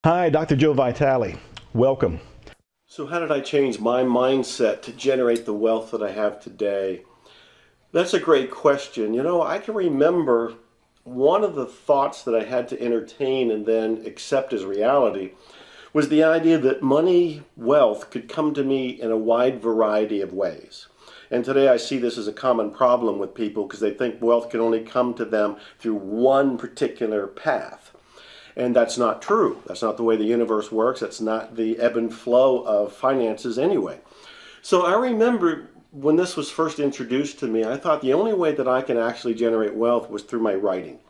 Hi, Dr. Joe Vitale. Welcome. So how did I change my mindset to generate the wealth that I have today? That's a great question. You know, I can remember one of the thoughts that I had to entertain and then accept as reality was the idea that money, wealth, could come to me in a wide variety of ways. And today I see this as a common problem with people because they think wealth can only come to them through one particular path. And that's not true. That's not the way the universe works. That's not the ebb and flow of finances anyway. So I remember when this was first introduced to me, I thought the only way that I can actually generate wealth was through my writing.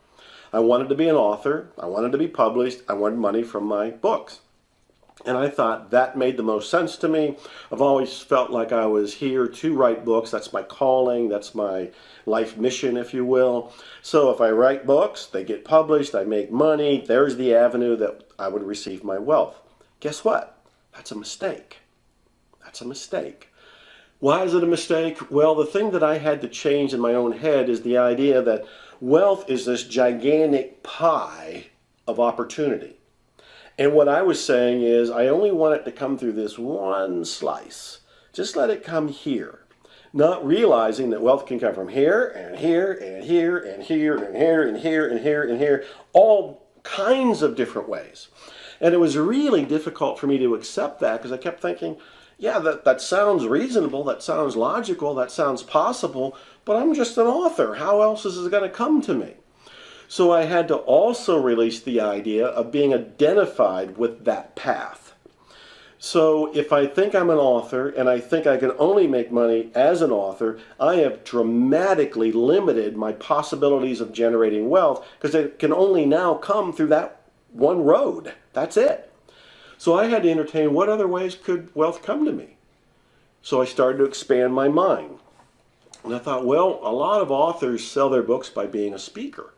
I wanted to be an author. I wanted to be published. I wanted money from my books. And I thought that made the most sense to me. I've always felt like I was here to write books. That's my calling. That's my life mission, if you will. So if I write books, they get published, I make money, there's the avenue that I would receive my wealth. Guess what? That's a mistake. That's a mistake. Why is it a mistake? Well, the thing that I had to change in my own head is the idea that wealth is this gigantic pie of opportunity. And what I was saying is, I only want it to come through this one slice. Just let it come here. Not realizing that wealth can come from here, and here, and here, and here, and here, and here, and here, and here, all kinds of different ways. And it was really difficult for me to accept that because I kept thinking, yeah, that sounds reasonable, that sounds logical, that sounds possible, but I'm just an author. How else is it going to come to me? So I had to also release the idea of being identified with that path. So if I think I'm an author and I think I can only make money as an author, I have dramatically limited my possibilities of generating wealth because it can only now come through that one road. That's it. So I had to entertain what other ways could wealth come to me. So I started to expand my mind. And I thought, well, a lot of authors sell their books by being a speaker.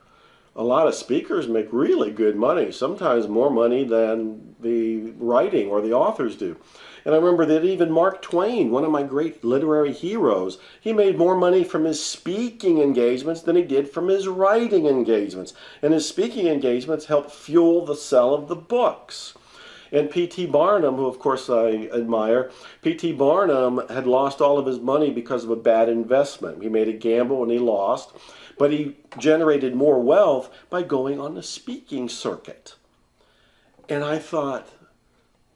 A lot of speakers make really good money, sometimes more money than the writing or the authors do. And I remember that even Mark Twain, one of my great literary heroes, he made more money from his speaking engagements than he did from his writing engagements. And his speaking engagements helped fuel the sale of the books. And P.T. Barnum, who of course I admire, P.T. Barnum had lost all of his money because of a bad investment. He made a gamble and he lost. But he generated more wealth by going on the speaking circuit. And I thought,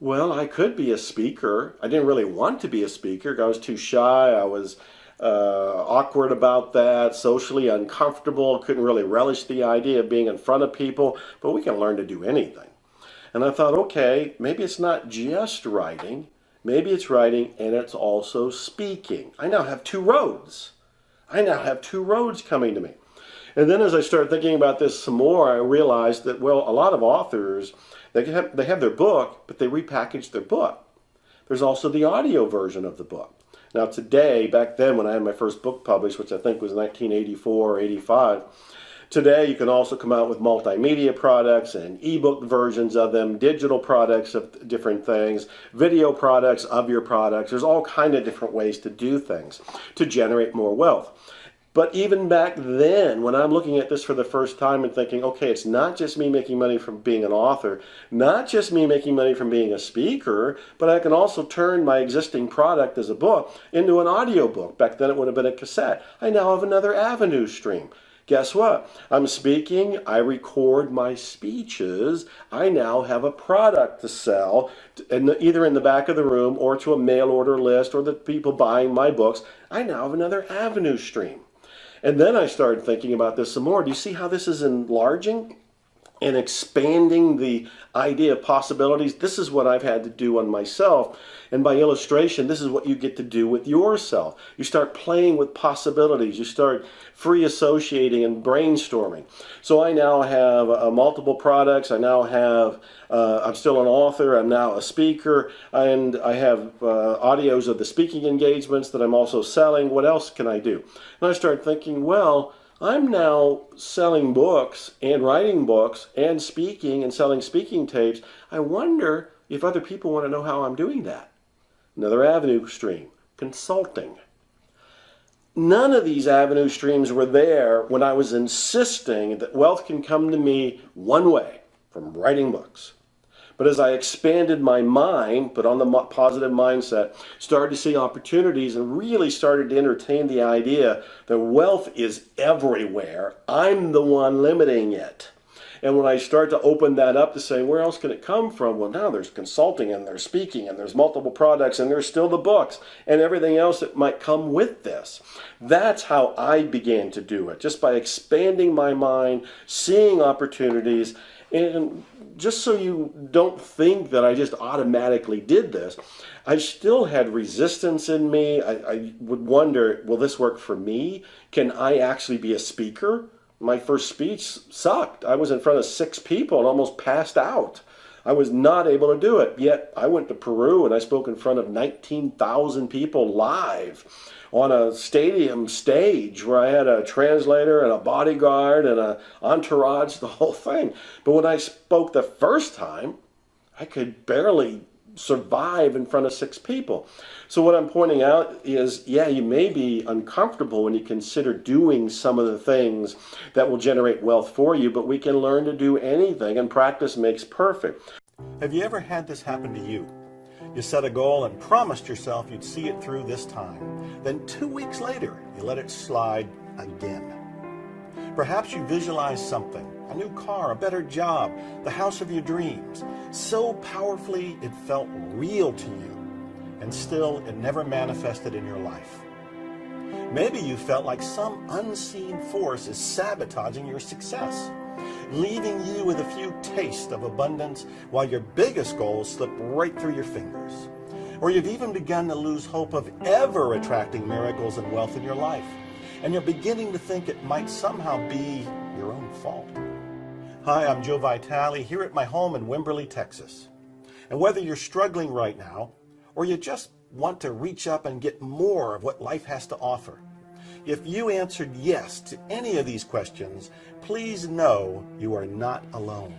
well, I could be a speaker. I didn't really want to be a speaker. I was too shy. I was awkward about that, socially uncomfortable. Couldn't really relish the idea of being in front of people. But we can learn to do anything. And I thought, okay, maybe it's not just writing. Maybe it's writing and it's also speaking. I now have two roads. I now have two roads coming to me. And then as I started thinking about this some more, I realized that, well, a lot of authors, they have their book, but they repackage their book. There's also the audio version of the book. Now today, back then when I had my first book published, which I think was 1984 or 85, today you can also come out with multimedia products and ebook versions of them, digital products of different things, video products of your products. There's all kinds of different ways to do things to generate more wealth. But even back then, when I'm looking at this for the first time and thinking, okay, it's not just me making money from being an author, not just me making money from being a speaker, but I can also turn my existing product as a book into an audio book. Back then it would have been a cassette. I now have another avenue stream. Guess what? I'm speaking, I record my speeches, I now have a product to sell, either in the back of the room or to a mail order list or the people buying my books. I now have another avenue stream. And then I started thinking about this some more. Do you see how this is enlarging and expanding the idea of possibilities? This is what I've had to do on myself. And by illustration, this is what you get to do with yourself. You start playing with possibilities. You start free associating and brainstorming. So I now have multiple products. I now have, I'm still an author. I'm now a speaker. And I have audios of the speaking engagements that I'm also selling. What else can I do? And I started thinking, well, I'm now selling books and writing books and speaking and selling speaking tapes. I wonder if other people want to know how I'm doing that. Another avenue stream, consulting. None of these avenue streams were there when I was insisting that wealth can come to me one way, from writing books. But as I expanded my mind, put on the positive mindset, started to see opportunities and really started to entertain the idea that wealth is everywhere. I'm the one limiting it. And when I start to open that up to say, where else can it come from? Well, now there's consulting and there's speaking and there's multiple products and there's still the books and everything else that might come with this. That's how I began to do it, just by expanding my mind, seeing opportunities. And just so you don't think that I just automatically did this, I still had resistance in me. I would wonder, will this work for me? Can I actually be a speaker? My first speech sucked. I was in front of 6 people and almost passed out. I was not able to do it. Yet I went to Peru and I spoke in front of 19,000 people live on a stadium stage where I had a translator and a bodyguard and an entourage, the whole thing. But when I spoke the first time, I could barely survive in front of 6 people. So what I'm pointing out is, yeah, you may be uncomfortable when you consider doing some of the things that will generate wealth for you, but we can learn to do anything, and practice makes perfect. Have you ever had this happen to you? You set a goal and promised yourself you'd see it through this time. Then 2 weeks later, you let it slide again. Perhaps you visualized something, a new car, a better job, the house of your dreams, so powerfully it felt real to you, and still it never manifested in your life. Maybe you felt like some unseen force is sabotaging your success, leaving you with a few tastes of abundance while your biggest goals slip right through your fingers. Or you've even begun to lose hope of ever attracting miracles and wealth in your life, and you're beginning to think it might somehow be your own fault. Hi, I'm Joe Vitale here at my home in Wimberley, Texas. And whether you're struggling right now, or you just want to reach up and get more of what life has to offer, if you answered yes to any of these questions, please know you are not alone.